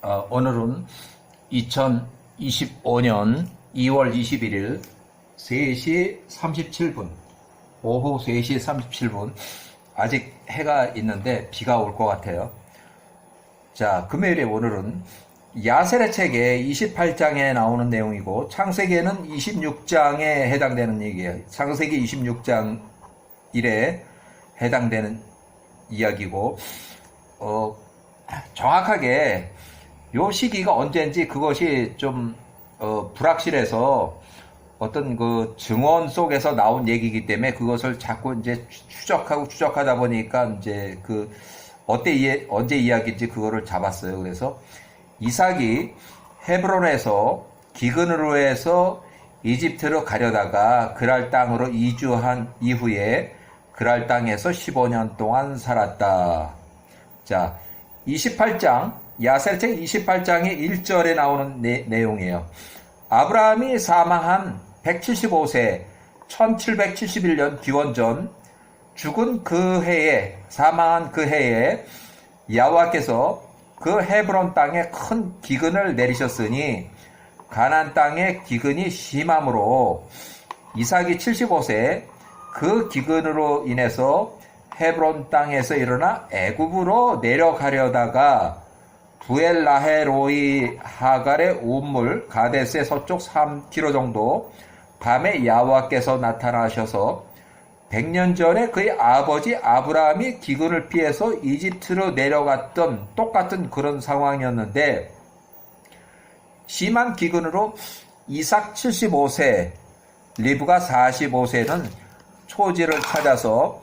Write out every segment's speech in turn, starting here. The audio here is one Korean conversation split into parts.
오늘은 2025년 2월 21일 3시 37분, 오후 3시 37분, 아직 해가 있는데 비가 올 것 같아요. 자, 금요일에 오늘은 야셀의 책의 28장에 나오는 내용이고, 창세기에는 26장에 해당되는 얘기예요. 창세기 26장 1에 해당되는 이야기고, 정확하게 요 시기가 언제인지 그것이 좀 불확실해서 어떤 그 증언 속에서 나온 얘기이기 때문에 그것을 자꾸 이제 추적하다 보니까 이제 그 언제 이야기인지 그거를 잡았어요. 그래서 이삭이 헤브론에서 기근으로 해서 이집트로 가려다가 그랄 땅으로 이주한 이후에 그랄 땅에서 15년 동안 살았다. 자, 28장, 야셀책 28장의 1절에 나오는 내용이에요. 아브라함이 사망한 175세 1771년 기원전 죽은 그 해에, 사망한 그 해에 야호와께서 그 헤브론 땅에 큰 기근을 내리셨으니 가나안 땅에 기근이 심함으로 이삭이 75세 그 기근으로 인해서 헤브론 땅에서 일어나 애굽으로 내려가려다가 부엘라헤로이 하갈의 우물 가데스의 서쪽 3km 정도 밤에 야호와께서 나타나셔서 100년 전에 그의 아버지 아브라함이 기근을 피해서 이집트로 내려갔던 똑같은 그런 상황이었는데, 심한 기근으로 이삭 75세, 리브가 45세는 초지를 찾아서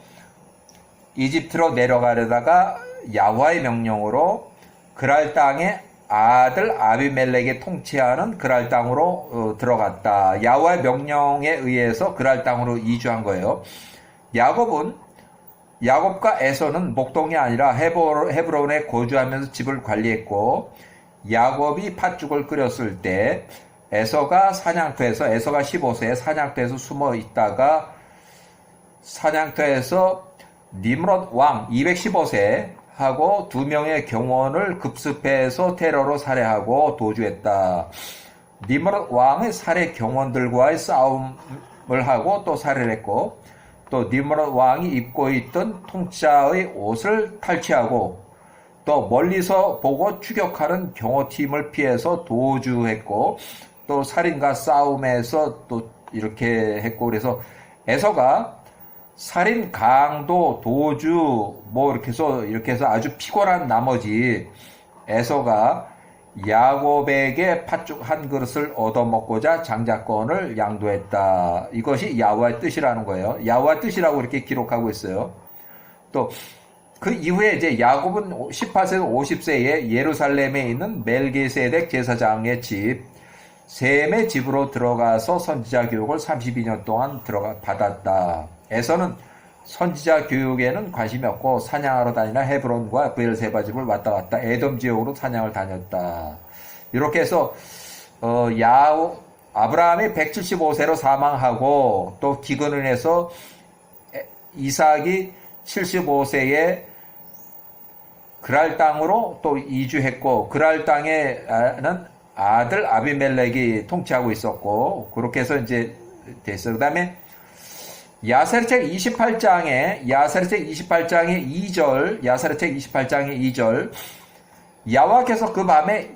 이집트로 내려가려다가 야호와의 명령으로 그랄 땅에 아들 아비멜렉이 통치하는 그랄 땅으로 들어갔다. 야호와의 명령에 의해서 그랄 땅으로 이주한 거예요. 야곱과 에서는 목동이 아니라 헤브론에 거주하면서 집을 관리했고, 야곱이 팥죽을 끓였을 때 에서가 15세에 사냥터에서 숨어 있다가 사냥터에서 니므롯 왕 215세 하고 2명의 경원을 급습해서 테러로 살해하고 도주했다. 니므롯 왕의 살해 경원들과의 싸움을 하고 또 살해를 했고, 또 니므롯 왕이 입고 있던 통짜의 옷을 탈취하고, 또 멀리서 보고 추격하는 경호팀을 피해서 도주했고, 또 살인과 싸움에서 또 이렇게 했고, 그래서 에서가 살인, 강도, 도주, 이렇게 해서 아주 피곤한 나머지 에서가 야곱에게 팥죽 한 그릇을 얻어먹고자 장자권을 양도했다. 이것이 야호와의 뜻이라는 거예요. 야호와의 뜻이라고 이렇게 기록하고 있어요. 또 그 이후에 이제 야곱은 18세에서 50세에 예루살렘에 있는 멜기세덱 제사장의 집, 셈의 집으로 들어가서 선지자 교육을 32년 동안 받았다. 에서는 선지자 교육에는 관심이 없고 사냥하러 다니나 헤브론과 브엘세바 집을 왔다 갔다 에돔 지역으로 사냥을 다녔다. 이렇게 해서 아브라함이 175세로 사망하고 또 기근을 해서 이삭이 75세에 그랄 땅으로 또 이주했고, 그랄 땅에는 아들 아비멜렉이 통치하고 있었고, 그렇게 해서 이제 됐어요. 그 다음에 야세르책 28장의 2절, 야호와께서 그 밤에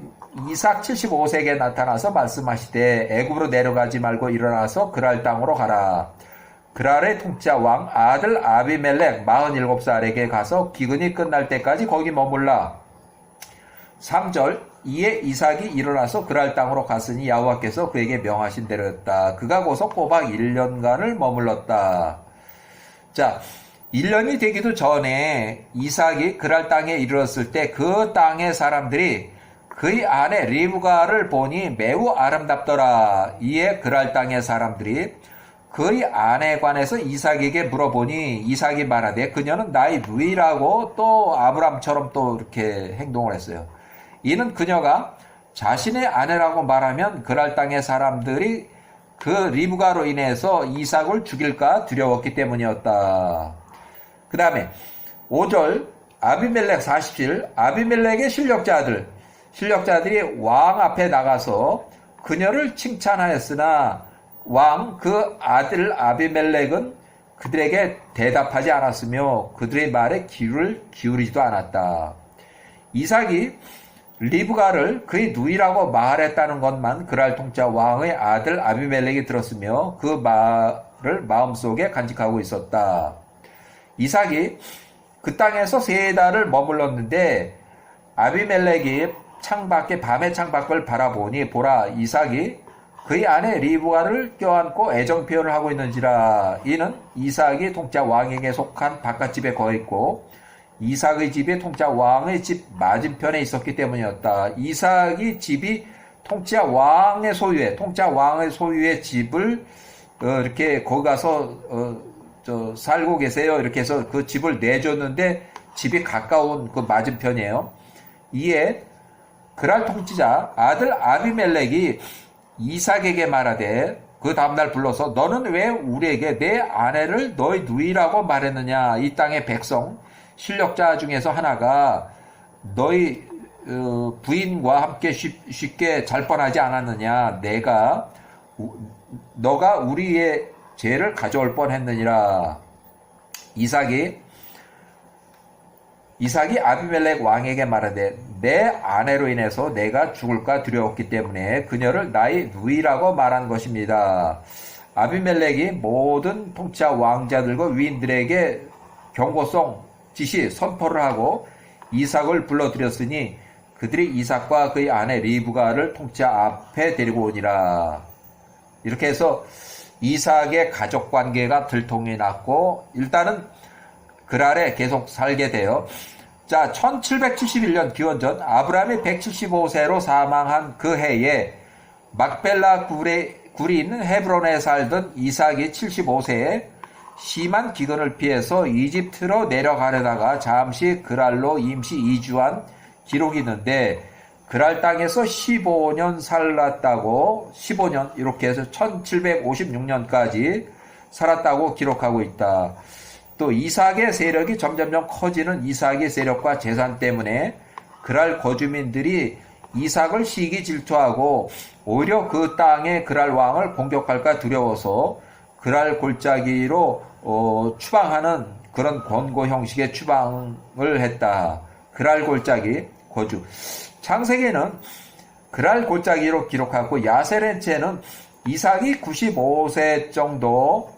이삭 75세에게 나타나서 말씀하시되 애굽으로 내려가지 말고 일어나서 그랄 땅으로 가라. 그랄의 통치자 왕 아들 아비멜렉 47살에게 가서 기근이 끝날 때까지 거기 머물라. 3절, 이에 이삭이 일어나서 그랄 땅으로 갔으니 야호와께서 그에게 명하신 대로였다. 그가 고서 꼬박 1년간을 머물렀다. 자, 1년이 되기도 전에 이삭이 그랄 땅에 이르렀을 때 그 땅의 사람들이 그의 아내 리브가를 보니 매우 아름답더라. 이에 그랄 땅의 사람들이 그의 아내에 관해서 이삭에게 물어보니 이삭이 말하되 그녀는 나의 누이라고 또 아브람처럼 또 이렇게 행동을 했어요. 이는 그녀가 자신의 아내라고 말하면 그랄 땅의 사람들이 그 리브가로 인해서 이삭을 죽일까 두려웠기 때문이었다. 그 다음에 5절, 아비멜렉 47, 아비멜렉의 실력자들, 실력자들이 왕 앞에 나가서 그녀를 칭찬하였으나 왕 그 아들 아비멜렉은 그들에게 대답하지 않았으며 그들의 말에 귀를 기울이지도 않았다. 이삭이 리브가를 그의 누이라고 말했다는 것만 그랄 통짜 왕의 아들 아비멜렉이 들었으며 그 말을 마음속에 간직하고 있었다. 이삭이 그 땅에서 3달을 머물렀는데 아비멜렉이 밤의 창밖을 바라보니 보라 이삭이 그의 아내 리브가를 껴안고 애정 표현을 하고 있는지라. 이는 이삭이 통짜 왕에게 속한 바깥집에 거했고 이삭의 집이 통짜 왕의 집 맞은편에 있었기 때문이었다. 이삭이 집이 통짜 왕의 소유의 집을 이렇게 거기 가서 살고 계세요. 이렇게 해서 그 집을 내줬는데 집이 가까운 그 맞은편이에요. 이에 그랄 통치자 아들 아비멜렉이 이삭에게 말하되 그 다음날 불러서 너는 왜 우리에게 내 아내를 너의 누이라고 말했느냐. 이 땅의 백성 실력자 중에서 하나가 너희 부인과 함께 쉽게 잘 뻔하지 않았느냐. 너가 우리의 죄를 가져올 뻔했느니라. 이삭이 아비멜렉 왕에게 말하되 내 아내로 인해서 내가 죽을까 두려웠기 때문에 그녀를 나의 누이라고 말한 것입니다. 아비멜렉이 모든 통치자 왕자들과 위인들에게 경고성 지시 선포를 하고 이삭을 불러들였으니 그들이 이삭과 그의 아내 리브가를 통치자 앞에 데리고 오니라. 이렇게 해서 이삭의 가족관계가 들통이 났고 일단은 그랄에 계속 살게 돼요. 자, 1771년 기원전 아브라함이 175세로 사망한 그 해에 막벨라 굴이 있는 헤브론에 살던 이삭이 75세에 심한 기근을 피해서 이집트로 내려가려다가 잠시 그랄로 임시 이주한 기록이 있는데 그랄 땅에서 15년 살았다고 15년 이렇게 해서 1756년까지 살았다고 기록하고 있다. 또 이삭의 세력이 점점점 커지는 이삭의 세력과 재산 때문에 그랄 거주민들이 이삭을 시기 질투하고 오히려 그 땅의 그랄 왕을 공격할까 두려워서 그랄 골짜기로 추방하는 그런 권고 형식의 추방을 했다. 그랄 골짜기 거주. 창세기는 그랄 골짜기로 기록하고 야세렌체는 이삭이 95세 정도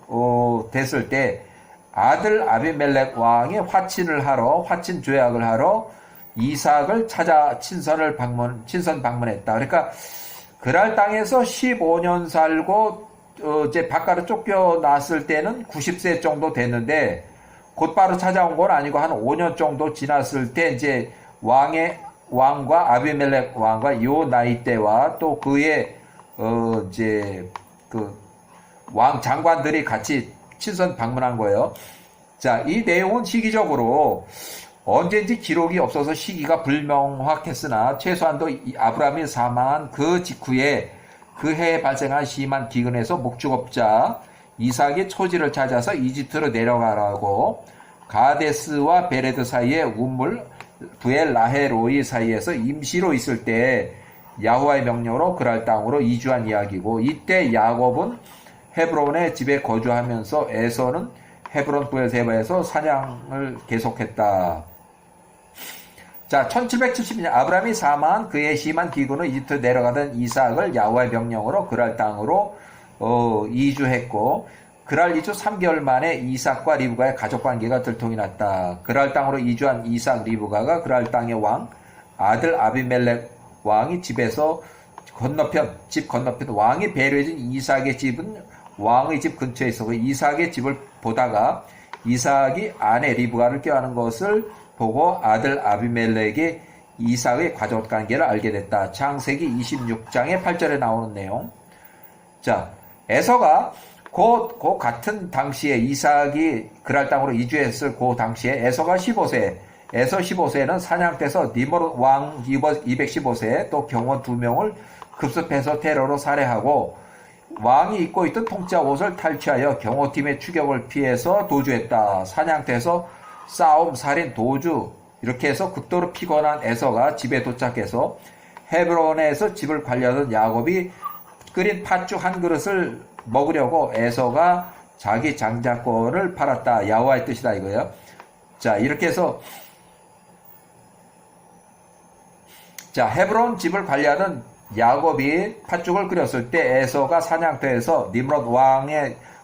됐을 때 아들 아비멜렉 왕이 화친 조약을 하러 이삭을 찾아 친선 방문했다. 그러니까 그랄 땅에서 15년 살고 이제 바깥으로 쫓겨났을 때는 90세 정도 됐는데 곧바로 찾아온 건 아니고 한 5년 정도 지났을 때 이제 왕과 아비멜렉 왕과 요 나이대와 또 그의 이제 그 왕 장관들이 같이 친선 방문한 거예요. 자, 이 내용은 시기적으로 언제인지 기록이 없어서 시기가 불명확했으나 최소한도 아브라함이 사망한 그 직후에 그 해에 발생한 심한 기근에서 목축업자 이삭이 초지를 찾아서 이집트로 내려가라고 가데스와 베레드 사이의 우물 부엘 라헤로이 사이에서 임시로 있을 때 야호와의 명령으로 그랄 땅으로 이주한 이야기고 이때 야곱은 헤브론의 집에 거주하면서 에서는 헤브론 부엘세바에서 사냥을 계속했다. 자, 1770년 아브라함이 사망한 그의 심한 기근으로 이집트 내려가던 이삭을 야호와의 명령으로 그랄 땅으로 이주했고 그랄 이주 3개월 만에 이삭과 리브가의 가족관계가 들통이 났다. 그랄 땅으로 이주한 이삭 리브가가 그랄 땅의 왕 아들 아비멜렉 왕이 집 건너편 왕이 배려해준 이삭의 집은 왕의 집 근처에 있었고 이삭의 집을 보다가 이삭이 아내 리브가를 껴안은 것을 보고 아들 아비멜렉이 이삭의 가족관계를 알게 됐다. 창세기 26장의 8절에 나오는 내용. 자, 에서가 그 같은 당시에 이삭이 그랄 땅으로 이주했을 그 당시에 에서 15세는 사냥돼서 니므롯 왕 215세 또 경원 2명을 급습해서 테러로 살해하고 왕이 입고 있던 통짜 옷을 탈취하여 경호팀의 추격을 피해서 도주했다. 사냥돼서 싸움, 살인, 도주 이렇게 해서 극도로 피곤한 에서가 집에 도착해서 헤브론에서 집을 관리하던 야곱이 끓인 팥죽 한 그릇을 먹으려고 에서가 자기 장자권을 팔았다. 야호와의 뜻이다 이거예요. 자, 이렇게 해서 자, 헤브론 집을 관리하던 야곱이 팥죽을 끓였을 때 에서가 사냥터에서 니므롯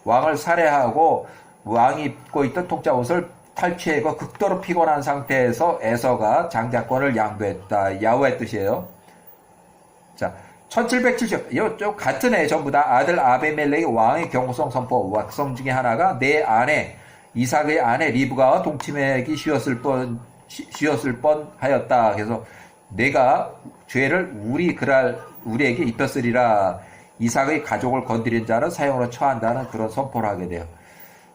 왕을 살해하고 왕이 입고 있던 통짜 옷을 탈취하고 극도로 피곤한 상태에서 에서가 장자권을 양도했다. 야호와의 뜻이에요. 자, 1770, 이쪽 같은 해 전부 다 아들 아비멜렉이 왕의 경고성 선포, 왁성 중에 하나가 내 아내, 이삭의 아내 리브가와 동침하기 쉬웠을 뻔하였다. 그래서 내가 죄를 우리에게 입혔으리라. 이삭의 가족을 건드린 자는 사형으로 처한다는 그런 선포를 하게 돼요.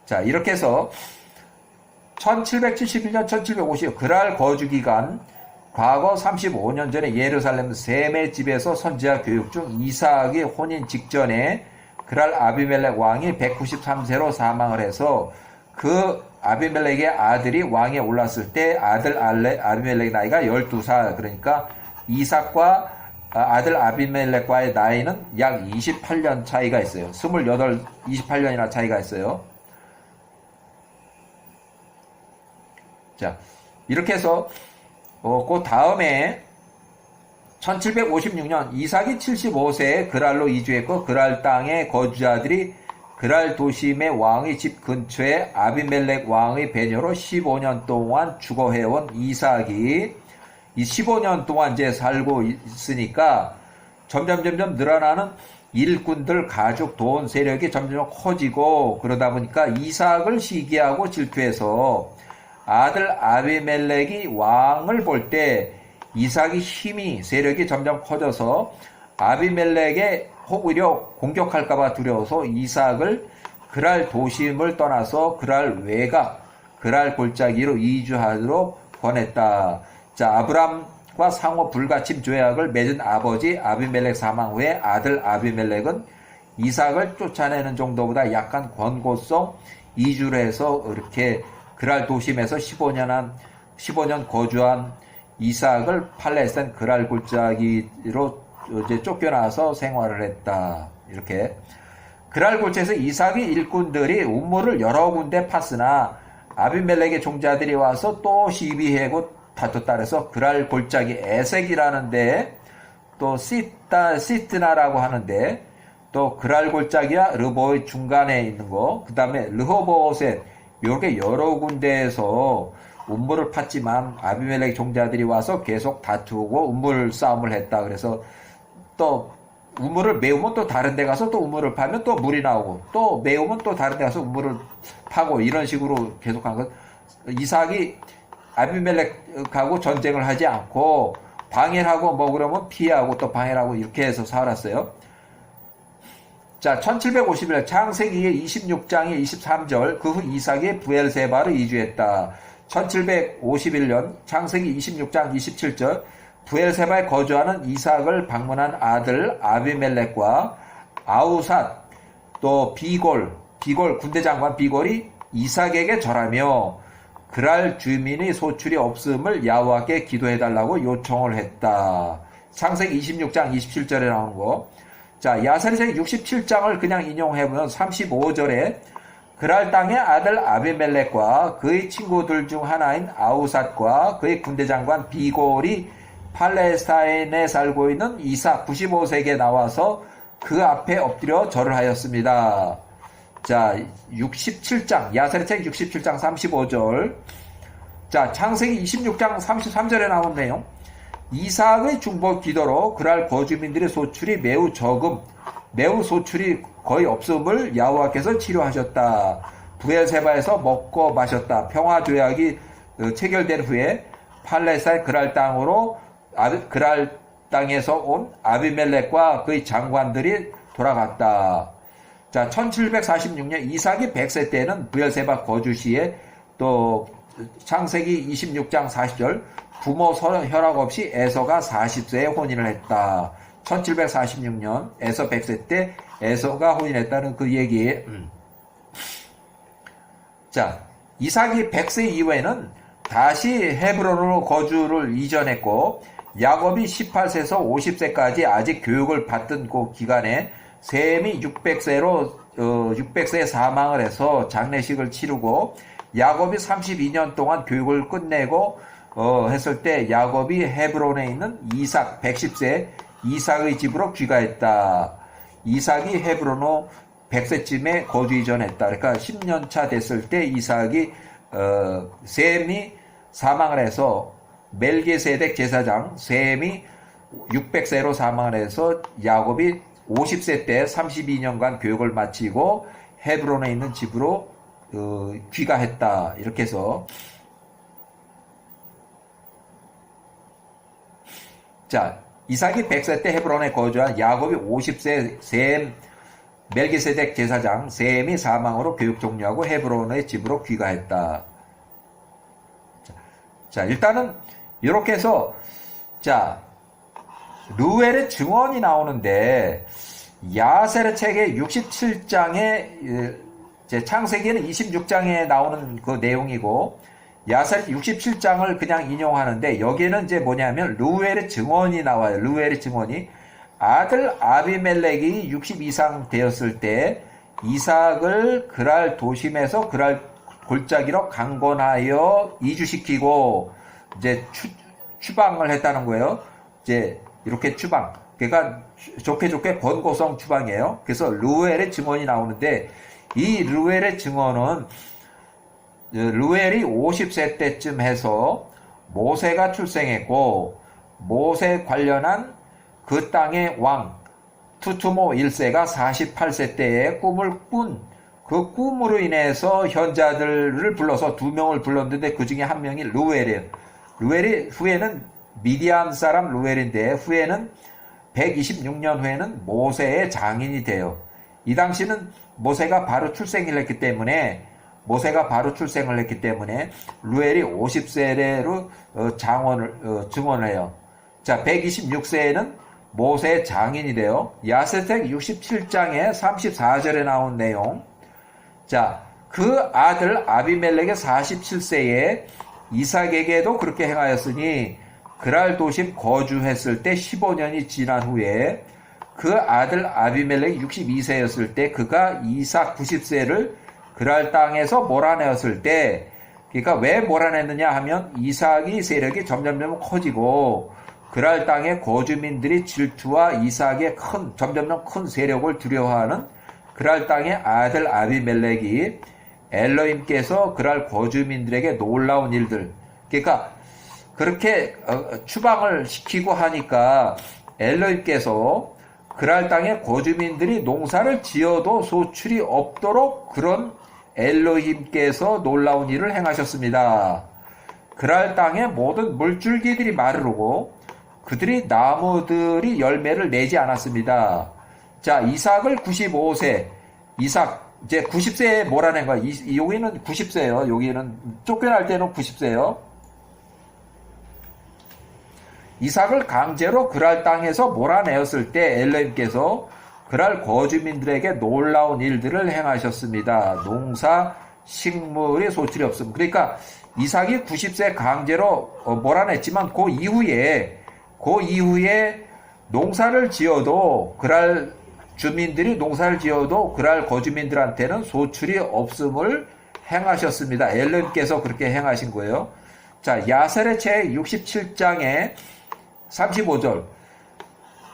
자, 이렇게 해서 1771년 1750 그랄 거주기간 과거 35년 전에 예루살렘 셈의 집에서 선지자 교육 중 이삭의 혼인 직전에 그랄 아비멜렉 왕이 193세로 사망을 해서 그 아비멜렉의 아들이 왕에 올랐을 때 아들 아비멜렉 나이가 12살. 그러니까 이삭과 아들 아비멜렉과의 나이는 약 28년 차이가 있어요. 28년이나 차이가 있어요. 자, 이렇게 해서 그 다음에 1756년 이삭이 75세에 그랄로 이주했고 그랄 땅의 거주자들이 그랄 도심의 왕의 집 근처에 아비멜렉 왕의 배녀로 15년 동안 주거해온 이삭이 이 15년 동안 이제 살고 있으니까 점점 늘어나는 일꾼들, 가족, 돈, 세력이 점점 커지고 그러다 보니까 이삭을 시기하고 질투해서 아들 아비멜렉이 왕을 볼 때 이삭의 힘이 세력이 점점 커져서 아비멜렉의 오히려 공격할까봐 두려워서 이삭을 그랄 도심을 떠나서 그랄 외곽, 그랄 골짜기로 이주하도록 권했다. 자, 아브람과 상호 불가침 조약을 맺은 아버지 아비멜렉 사망 후에 아들 아비멜렉은 이삭을 쫓아내는 정도보다 약간 권고성 이주를 해서 이렇게 그랄 도심에서 15년 거주한 이삭을 팔레스타인 그랄 골짜기로 이제 쫓겨나서 생활을 했다. 이렇게 그랄 골짜기에서 이삭의 일꾼들이 우물을 여러 군데 팠으나 아비멜렉의 종자들이 와서 또 시비하고 다퉜다. 그래서 그랄 골짜기 에색이라는데 또 시트나라고 하는데 또 그랄 골짜기와 르보의 중간에 있는 거, 그 다음에 르호보셋 이렇게 여러 군데에서 우물을 팠지만 아비멜렉 종자들이 와서 계속 다투고 우물 싸움을 했다. 그래서 또 우물을 메우면 또 다른 데 가서 또 우물을 파면 또 물이 나오고 또 메우면 또 다른 데 가서 우물을 파고 이런 식으로 계속한 것. 이삭이 아비멜렉하고 전쟁을 하지 않고 방해를 하고 먹으려면 피하고 또 방해를 하고 이렇게 해서 살았어요. 자, 1751년 창세기의 26장의 23절 그 후 이삭이 부엘세바로 이주했다. 1751년 창세기 26장 27절 부엘세바에 거주하는 이삭을 방문한 아들 아비멜렉과 아우삿 또 비골 군대장관 비골이 이삭에게 절하며 그랄 주민의 소출이 없음을 야호와께 기도해달라고 요청을 했다. 창세기 26장 27절에 나오는 거. 자, 야사리상 67장을 그냥 인용해보면 35절에 그랄 땅의 아들 아비멜렉과 그의 친구들 중 하나인 아우삿과 그의 군대장관 비골이 팔레스타인에 살고 있는 이삭 95세에게 나와서 그 앞에 엎드려 절을 하였습니다. 자, 67장, 야사리책 67장 35절. 자, 창세기 26장 33절에 나온 내용. 이삭의 중보 기도로 그랄 거주민들의 소출이 매우 소출이 거의 없음을 야호와께서 치료하셨다. 부엘세바에서 먹고 마셨다. 평화조약이 체결된 후에 팔레스타인 그랄 땅으로 그랄 땅에서 온 아비멜렉과 그의 장관들이 돌아갔다. 자, 1746년 이삭이 100세 때는 부엘세바 거주시에 또 창세기 26장 40절 부모 허락 없이 에서가 40세에 혼인을 했다. 1746년 에서 100세 때 에서가 혼인했다는 그 얘기에 자, 이삭이 100세 이후에는 다시 헤브론으로 거주를 이전했고 야곱이 18세에서 50세까지 아직 교육을 받던 그 기간에 셈이 600세에 사망을 해서 장례식을 치르고 야곱이 32년 동안 교육을 끝내고 했을 때 야곱이 헤브론에 있는 이삭 110세 이삭의 집으로 귀가했다. 이삭이 헤브론으로 100세쯤에 거주 이전했다. 그러니까 10년 차 됐을 때 이삭이 셈이 사망을 해서 멜기세덱 제사장 셈이 600세로 사망을 해서 야곱이 50세 때 32년간 교육을 마치고 헤브론에 있는 집으로 귀가했다. 이렇게 해서 자, 이삭이 100세 때 헤브론에 거주한 야곱이 50세 셈 멜기세덱 제사장 셈이 사망으로 교육 종료하고 헤브론의 집으로 귀가했다. 자, 일단은 이렇게 해서 자, 르웰의 증언이 나오는데 야셀의 책의 67장에 창세기에는 26장에 나오는 그 내용이고 야셀 67장을 그냥 인용하는데 여기에는 이제 뭐냐면 르웰의 증언이 나와요. 르웰의 증언이 아들 아비멜렉이 60 이상 되었을 때 이삭을 그랄 도심에서 그랄 골짜기로 강권하여 이주시키고 이제 추방을 했다는 거예요. 이제 이렇게 추방. 그러니까 좋게 번고성 추방이에요. 그래서 르웰의 증언이 나오는데 이 르웰의 증언은 르웰이 50세 때쯤 해서 모세가 출생했고 모세 관련한 그 땅의 왕 투투모 1세가 48세 때에 꿈을 꾼 그 꿈으로 인해서 현자들을 불러서 2명을 불렀는데 그 중에 한 명이 르웰이에요. 르웰이 후에는 미디안 사람 르웰인데 후에는 126년 후에는 모세의 장인이 돼요. 이 당시는 모세가 바로 출생을 했기 때문에 르웰이 50세로 증언을 해요. 자, 126세에는 모세의 장인이 돼요. 야세텍 67장에 34절에 나온 내용. 자, 그 아들 아비멜렉의 47세에 이삭에게도 그렇게 행하였으니 그랄 도심 거주했을 때 15년이 지난 후에 그 아들 아비멜렉이 62세였을 때 그가 이삭 90세를 그랄 땅에서 몰아내었을 때 그러니까 왜 몰아냈느냐 하면 이삭이 세력이 점점 커지고 그랄 땅의 거주민들이 질투와 이삭의 점점 큰 세력을 두려워하는 그랄 땅의 아들 아비멜렉이 엘로힘께서 그랄 거주민들에게 놀라운 일들 그러니까 그렇게 추방을 시키고 하니까 엘로힘께서 그랄 땅의 거주민들이 농사를 지어도 소출이 없도록 그런 엘로힘께서 놀라운 일을 행하셨습니다. 그랄 땅의 모든 물줄기들이 마르고 그들이 나무들이 열매를 내지 않았습니다. 자, 이삭을 95세, 이삭 이제 90세에 몰아낸 거야. 여기는 90세예요. 여기는 쫓겨날 때는 90세예요. 이삭을 강제로 그랄 땅에서 몰아내었을 때 엘로힘께서 그랄 거주민들에게 놀라운 일들을 행하셨습니다. 농사, 식물이 소출이 없음. 그러니까 이삭이 90세 강제로 몰아냈지만 그 이후에 농사를 지어도 그랄 주민들이 농사를 지어도 그랄 거주민들한테는 소출이 없음을 행하셨습니다. 엘로힘께서 그렇게 행하신 거예요. 자, 야셀의 책 67장에 35절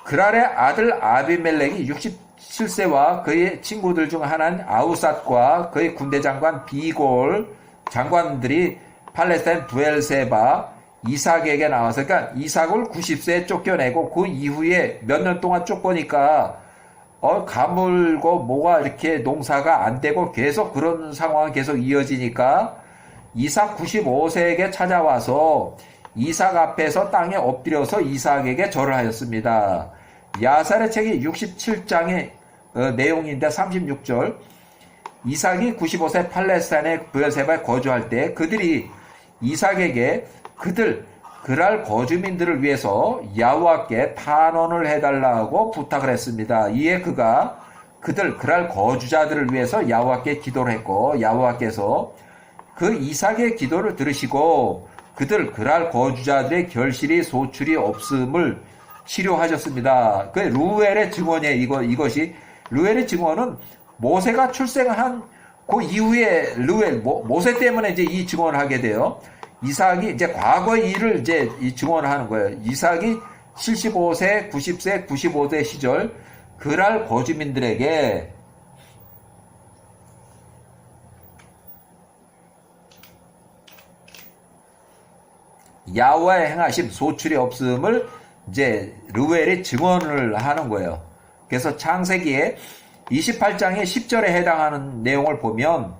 그랄의 아들 아비멜렉이 67세와 그의 친구들 중 하나인 아우삿과 그의 군대 장관 비골 장관들이 팔레스타인 부엘세바 이삭에게 나와서 그러니까 이삭을 90세에 쫓겨내고 그 이후에 몇 년 동안 쫓고니까 가물고 뭐가 이렇게 농사가 안 되고 계속 그런 상황이 계속 이어지니까 이삭 95세에게 찾아와서 이삭 앞에서 땅에 엎드려서 이삭에게 절을 하였습니다. 야살의 책이 67장의 내용인데 36절 이삭이 95세 팔레스타인의 부엘세바에 거주할 때 그들이 이삭에게 그랄 거주민들을 위해서 야호와께 탄원을 해달라고 부탁을 했습니다. 이에 그가 그랄 거주자들을 위해서 야호와께 기도를 했고 야호와께서 그 이삭의 기도를 들으시고 그랄 거주자들의 결실이 소출이 없음을 치료하셨습니다. 그 루엘의 증언이에요. 이것이 루엘의 증언은 모세가 출생한 그 이후에 모세 때문에 이제 이 증언을 하게 돼요. 이삭이 이제 과거의 일을 이제 이 증언을 하는 거예요. 이삭이 75세, 90세, 95세 시절 그랄 거주민들에게 야훼의 행하심 소출이 없음을 이제 르웰이 증언을 하는 거예요. 그래서 창세기에 28장의 10절에 해당하는 내용을 보면,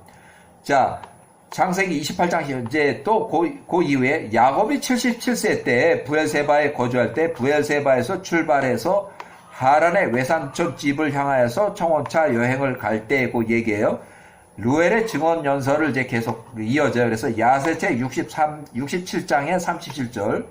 자, 창세기 28장 이제 또 그 이후에 야곱이 77세 때 부엘세바에 거주할 때 부엘세바에서 출발해서 하란의 외삼촌 집을 향하여서 청원차 여행을 갈 때 그 얘기예요. 루엘의 증언 연설을 이제 계속 이어져요. 그래서 야세책 67장의 37절.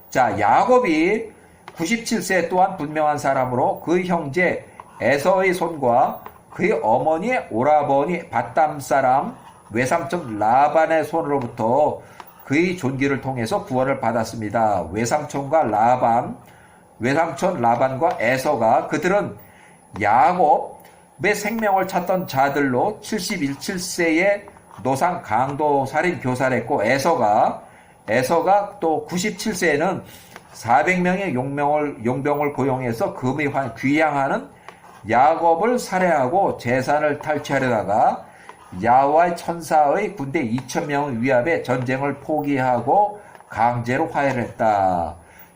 자, 야곱이 97세 또한 분명한 사람으로 그 형제 에서의 손과 그의 어머니의 오라버니 밧담 사람 외삼촌 라반의 손으로부터 그의 존귀를 통해서 구원을 받았습니다. 외삼촌 라반과 에서가 그들은 야곱의 생명을 찾던 자들로 71세에 노상 강도 살인 교살했고 에서가 또 97세에는 400명의 용병을 고용해서 금이 귀양하는 야곱을 살해하고 재산을 탈취하려다가 야훼 천사의 군대 2,000명의 위압에 전쟁을 포기하고 강제로 화해를 했다.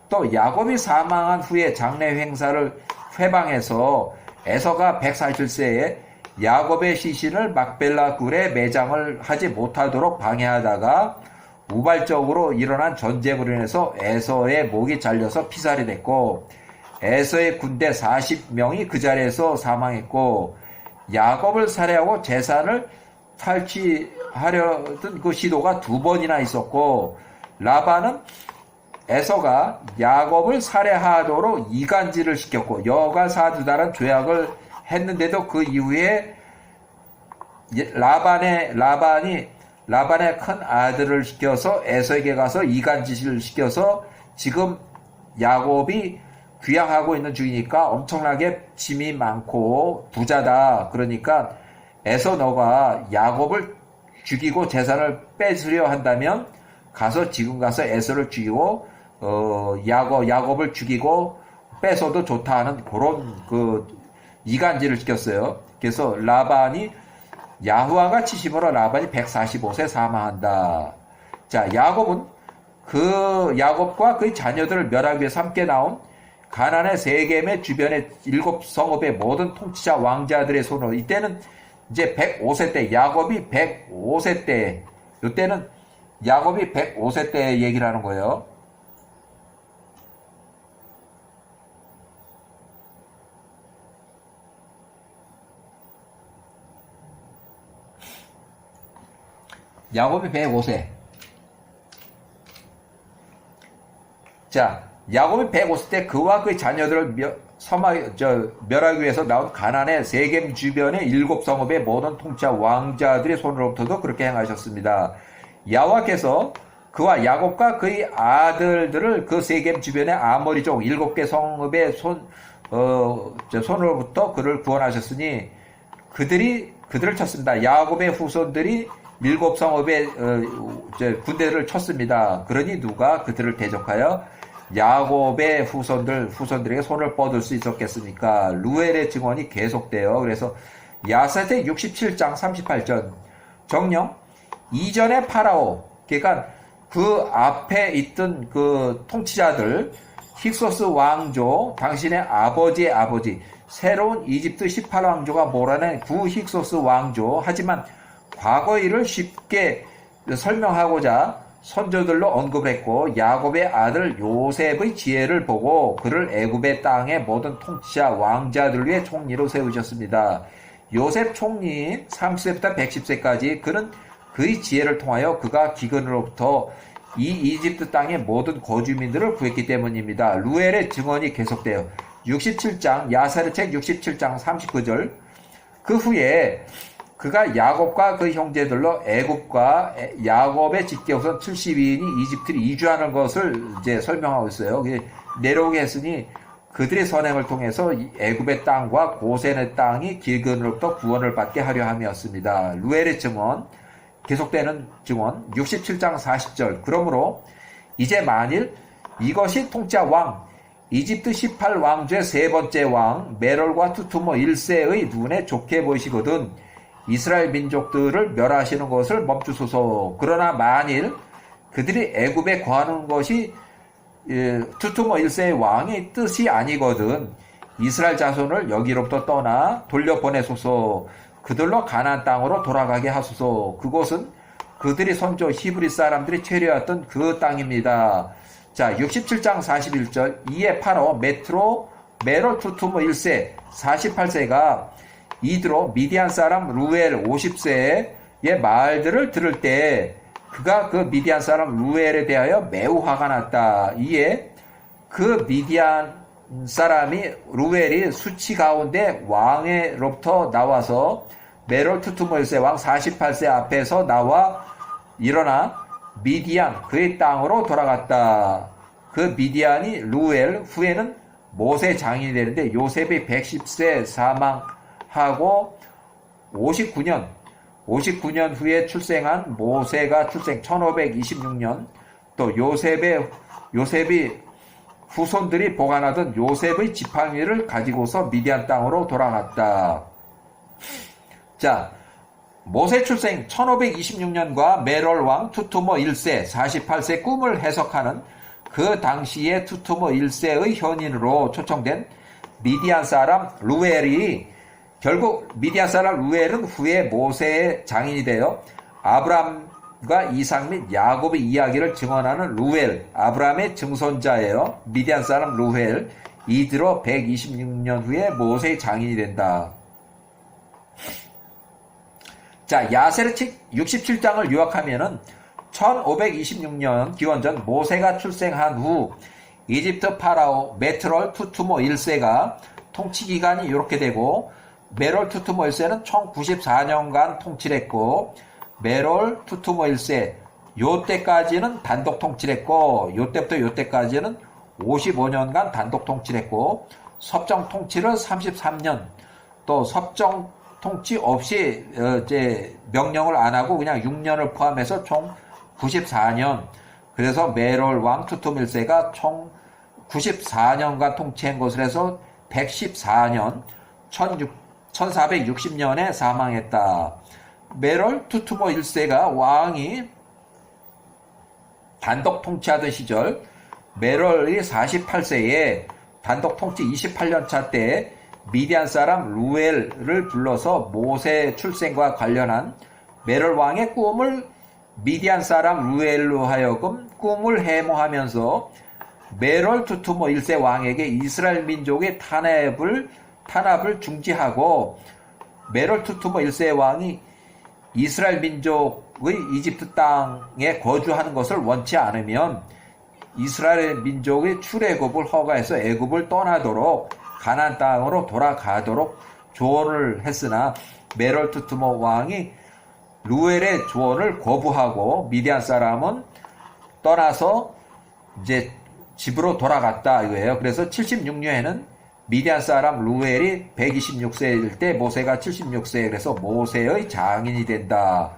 또 야곱이 사망한 후에 장례 행사를 회방해서 에서가 147세에 야곱의 시신을 막벨라 굴에 매장을 하지 못하도록 방해하다가 우발적으로 일어난 전쟁으로 인해서 에서의 목이 잘려서 피살이 됐고 에서의 군대 40명이 그 자리에서 사망했고 야곱을 살해하고 재산을 탈취하려던 그 시도가 2번이나 있었고 라반은 에서가 야곱을 살해하도록 이간질을 시켰고 여가 사두다란 죄악을 했는데도 그 이후에 라반의 큰 아들을 시켜서 에서에게 가서 이간질을 시켜서 지금 야곱이 귀향하고 있는 중이니까 엄청나게 짐이 많고 부자다. 그러니까 에서 너가 야곱을 죽이고 재산을 뺏으려 한다면 지금 가서 에서를 죽이고 야곱을 죽이고 뺏어도 좋다 하는 그런 이간질을 시켰어요. 그래서 라반이 야후아가 치심으로 라반이 145세 사망한다. 자, 야곱과 그의 자녀들을 멸하기 위해서 함께 나온 가나안의 세겜의 주변의 7성읍의 모든 통치자 왕자들의 손으로 이때는 이제 105세 때 야곱이 105세 때 이때는 야곱이 105세 때 얘기를 하는 거예요. 야곱이 105세. 자, 야곱이 105세 때 그와 그의 자녀들을 멸하기 위해서 나온 가나안의 세겜 주변의 7성읍의 모든 통치자 왕자들의 손으로부터도 그렇게 행하셨습니다. 여호와께서 그와 야곱과 그의 아들들을 그 세겜 주변의 아모리족 7개 성읍의 손으로부터 그를 구원하셨으니 그들을 쳤습니다. 야곱의 후손들이 7성읍의 군대를 쳤습니다. 그러니 누가 그들을 대적하여 야곱의 후손들에게 손을 뻗을 수 있었겠습니까? 루엘의 증언이 계속돼요. 그래서 야세텍 67장 38절 정령 이전의 파라오, 그러니까 그 앞에 있던 그 통치자들 힉소스 왕조, 당신의 아버지의 아버지, 새로운 이집트 18왕조가 몰아낸 구 힉소스 왕조. 하지만 과거 일을 쉽게 설명하고자 선조들로 언급을 했고 야곱의 아들 요셉의 지혜를 보고 그를 애굽의 땅의 모든 통치자 왕자들 위해 총리로 세우셨습니다. 요셉 총리 30세부터 110세까지 그는 그의 지혜를 통하여 그가 기근으로부터 이 이집트 땅의 모든 거주민들을 구했기 때문입니다. 루엘의 증언이 계속돼요. 67장 야사르책 67장 39절 그 후에 그가 야곱과 그 형제들로 애굽과 야곱의 직계우선 70인이 이집트를 이주하는 것을 이제 설명하고 있어요. 내려오게 했으니 그들의 선행을 통해서 애굽의 땅과 고센의 땅이 길건으로부터 구원을 받게 하려 함이었습니다. 루엘의 증언, 계속되는 증언 67장 40절. 그러므로 이제 만일 이것이 통치자 왕 이집트 18왕조의 세 번째 왕 메롤과 투투모 1세의 눈에 좋게 보이시거든 이스라엘 민족들을 멸하시는 것을 멈추소서. 그러나 만일 그들이 애굽에 거하는 것이 투투모 1세의 왕의 뜻이 아니거든 이스라엘 자손을 여기로부터 떠나 돌려보내소서. 그들로 가나안 땅으로 돌아가게 하소서. 그곳은 그들이 선조 히브리 사람들이 체류했던 그 땅입니다. 자, 67장 41절. 이에 파로 메롤 투투모 1세 48세가 이드로 미디안 사람 루엘 50세의 말들을 들을 때 그가 그 미디안 사람 루엘에 대하여 매우 화가 났다. 이에 그 미디안 사람이 루엘이 수치 가운데 왕으로부터 나와서 메롤 투투모 1세 왕 48세 앞에서 나와 일어나 미디안 그의 땅으로 돌아갔다. 그 미디안이 루엘 후에는 모세 장인이 되는데 요셉이 110세 사망하고 59년 후에 출생한 모세가 출생 1526년 또 요셉이 후손들이 보관하던 요셉의 지팡이를 가지고서 미디안 땅으로 돌아갔다. 자, 모세 출생 1526년과 메롤 왕 투투모 1세 48세 꿈을 해석하는 그 당시의 투투모 1세의 현인으로 초청된 미디안 사람 루엘이 결국 미디안 사람 루엘은 후에 모세의 장인이 되어 아브람과 이삭 및 야곱의 이야기를 증언하는 루엘, 아브람의 증손자예요. 미디안 사람 루엘, 이드로 126년 후에 모세의 장인이 된다. 자, 야세르칙 67장을 요약하면은 1526년 기원전 모세가 출생한 후 이집트 파라오 메트롤 투투모 1세가 통치 기간이 이렇게 되고 메롤 투투모 1세는 총 94년간 통치를 했고 메롤 투투모 1세 요때까지는 단독 통치를 했고 요때부터 요때까지는 55년간 단독 통치를 했고 섭정 통치를 33년 또 섭정 통치 없이 이제 명령을 안 하고 그냥 6년을 포함해서 총 94년. 그래서 메롤 왕 투투모 1세가 총 94년간 통치한 것을 해서 114년 1460년에 사망했다. 메롤 투투모 1세가 왕이 단독 통치하던 시절 메롤이 48세에 단독 통치 28년 차 때 미디안 사람 루엘을 불러서 모세 출생과 관련한 메롤 왕의 꿈을 미디안 사람 루엘로 하여금 꿈을 해몽하면서 메롤 투투모 1세 왕에게 이스라엘 민족의 탄압을 중지하고 메롤 투투모 1세 왕이 이스라엘 민족의 이집트 땅에 거주하는 것을 원치 않으면 이스라엘 민족의 출애굽을 허가해서 애굽을 떠나도록 가나안 땅으로 돌아가도록 조언을 했으나 메롤 투투모 왕이 루엘의 조언을 거부하고 미디안 사람은 떠나서 이제 집으로 돌아갔다 이거예요. 그래서 76년에는 미디안 사람 루엘이 126세일 때 모세가 76세 그래서 모세의 장인이 된다.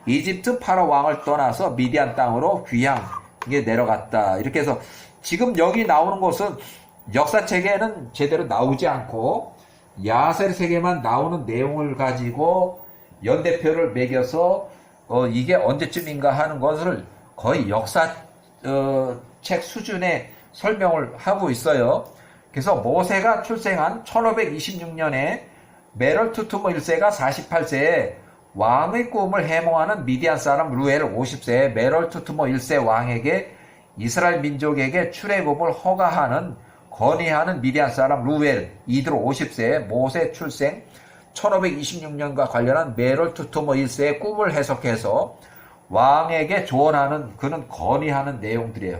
이집트 파라 왕을 떠나서 미디안 땅으로 귀향에 내려갔다. 이렇게 해서 지금 여기 나오는 것은 역사책에는 제대로 나오지 않고 야셀책에만 나오는 내용을 가지고 연대표를 매겨서 이게 언제쯤인가 하는 것을 거의 역사책 수준의 설명을 하고 있어요. 그래서 모세가 출생한 1526년에 메롤 투투모 1세가 48세에 왕의 꿈을 해몽하는 미디안 사람 루엘 50세에 메롤 투투모 1세 왕에게 이스라엘 민족에게 출애굽을 허가하는 건의하는 미디안 사람 루엘 이드로 50세에 모세 출생 1526년과 관련한 메롤 투투모 1세의 꿈을 해석해서 왕에게 조언하는 그는 건의하는 내용들이에요.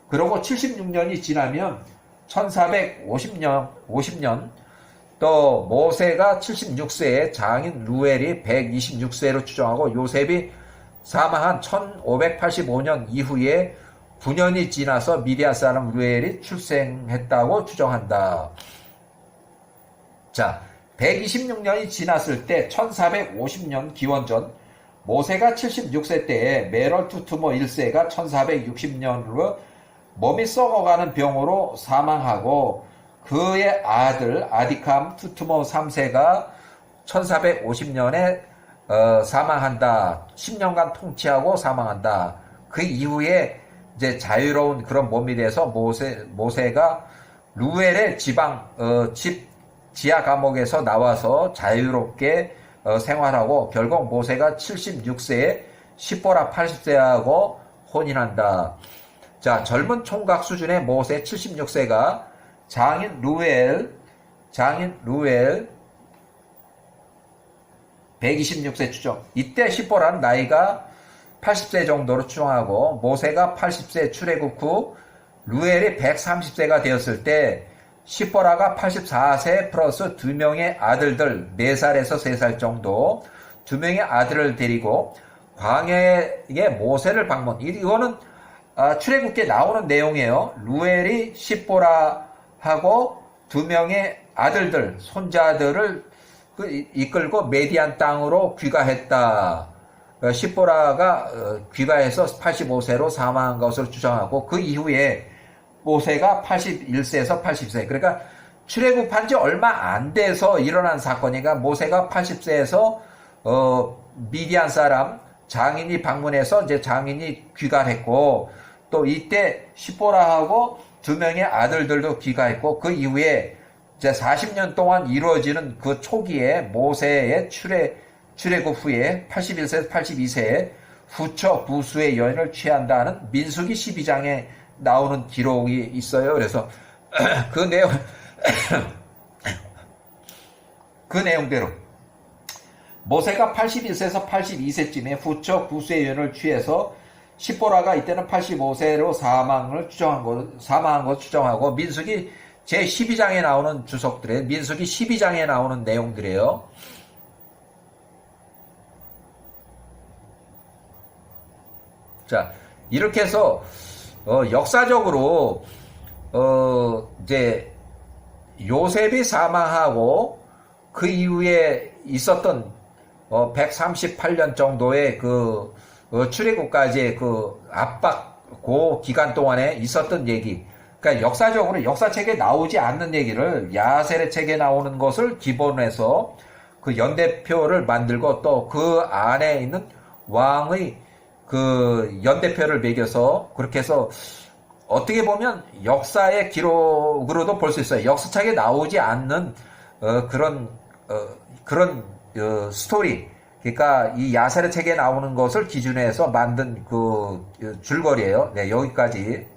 그리고 76년이 지나면 1450년 또 모세가 76세에 장인 루엘이 126세로 추정하고 요셉이 사망한 1585년 이후에 9년이 지나서 미디안 사람 루엘이 출생했다고 추정한다. 자, 126년이 지났을 때 1450년 기원전 모세가 76세 때에 메럴 투투모 1세가 1460년으로 몸이 썩어가는 병으로 사망하고 그의 아들 아디캄 투투모 3세가 1450년에 사망한다. 10년간 통치하고 사망한다. 그 이후에 이제 자유로운 그런 몸이 돼서 모세가 루엘의 지하 감옥에서 나와서 자유롭게 생활하고 결국 모세가 76세에 십보라 80세하고 혼인한다. 자, 젊은 총각 수준의 모세 76세가 장인 루엘 126세 추정. 이때 십보라는 나이가 80세 정도로 추정하고 모세가 80세 출애굽 후 루엘이 130세가 되었을 때 십보라가 84세 플러스 2명의 아들들 4살에서 3살 정도 2명의 아들을 데리고 광야에 모세를 방문. 이거는 출애굽기에 나오는 내용이에요. 루엘이 십보라하고 2명의 아들들 손자들을 이끌고 메디안 땅으로 귀가했다. 십보라가 귀가해서 85세로 사망한 것으로 추정하고 그 이후에 모세가 81세에서 80세. 그러니까 출애굽한 지 얼마 안 돼서 일어난 사건이니까 모세가 80세에서 미디안 사람 장인이 방문해서 이제 장인이 귀가했고 또 이때 십보라하고 2명의 아들들도 귀가했고 그 이후에 이제 40년 동안 이루어지는 그 초기에 모세의 출애굽 후에 81세에서 82세에 후처 부수의 여인을 취한다는 민수기 12장에 나오는 기록이 있어요. 그래서 그 내용대로 모세가 81세에서 82세쯤에 후처 부수의 여인을 취해서 십보라가 이때는 85세로 사망한 것을 추정하고 민수기 제12장에 나오는 주석들에 민수기 12장에 나오는 내용들이에요. 자, 이렇게 해서 역사적으로 이제 요셉이 사망하고 그 이후에 있었던 138년 정도의 그 출애굽까지의 그 압박 그 기간 동안에 있었던 얘기. 그러니까 역사적으로 역사책에 나오지 않는 얘기를 야세의 책에 나오는 것을 기본으로 해서 그 연대표를 만들고 또 그 안에 있는 왕의 그 연대표를 매겨서 그렇게 해서 어떻게 보면 역사의 기록으로도 볼 수 있어요. 역사책에 나오지 않는 그런 스토리. 그러니까 이 야세의 책에 나오는 것을 기준으로 해서 만든 그 줄거리예요. 네, 여기까지.